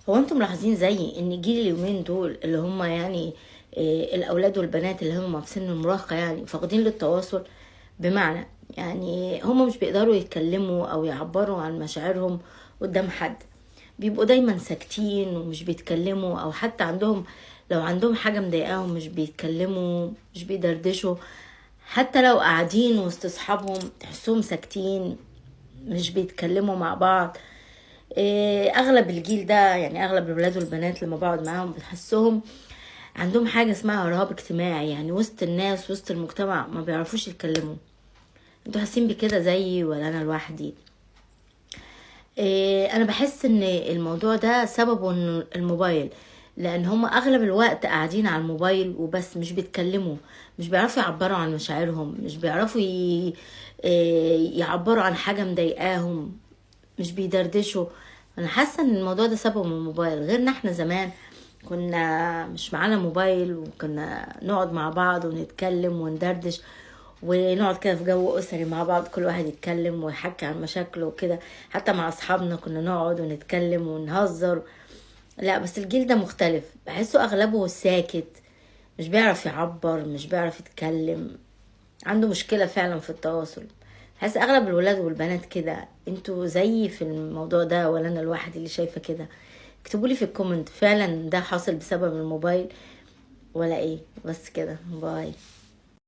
هو انتم ملاحظين زي ان جيل اليومين دول اللي هم يعني الاولاد والبنات اللي هم في سن المراهقه يعني فاقدين للتواصل؟ بمعنى يعني هم مش بيقدروا يتكلموا او يعبروا عن مشاعرهم قدام حد. بيبقوا دايما ساكتين ومش بيتكلموا، او حتى لو عندهم حاجه مضايقاهم مش بيتكلموا، مش بيدردشوا. حتى لو قاعدين وسط اصحابهم تحسهم ساكتين، مش بيتكلموا مع بعض. اغلب الجيل ده يعني اغلب الولاد والبنات لما بقعد معاهم بتحسهم عندهم حاجة اسمها رهاب اجتماعي، يعني وسط الناس وسط المجتمع ما بيعرفوش يتكلموا. انتوا حاسين بكده زيي ولا انا لوحدي؟ انا بحس ان الموضوع ده سببه ان الموبايل، لان هم اغلب الوقت قاعدين على الموبايل وبس، مش بيتكلموا، مش بيعرفوا يعبروا عن مشاعرهم، مش بيعرفوا يعبروا عن حاجة مضايقاهم، مش بيدردشوا. انا حاسه ان الموضوع ده سببه من الموبايل، غيرنا احنا زمان كنا مش معانا موبايل، وكنا نقعد مع بعض ونتكلم وندردش، ونقعد كده في جو اسري مع بعض، كل واحد يتكلم ويحكي عن مشاكله وكده. حتى مع اصحابنا كنا نقعد ونتكلم ونهزر. لا بس الجيل ده مختلف، بحسه اغلبه ساكت، مش بيعرف يعبر، مش بيعرف يتكلم، عنده مشكلة فعلا في التواصل. حاسس اغلب الولاد والبنات كده. انتوا زيي في الموضوع ده ولا انا لوحدي اللي شايفة كده؟ اكتبولي في الكومنت، فعلا ده حاصل بسبب الموبايل ولا ايه؟ بس كده، باي.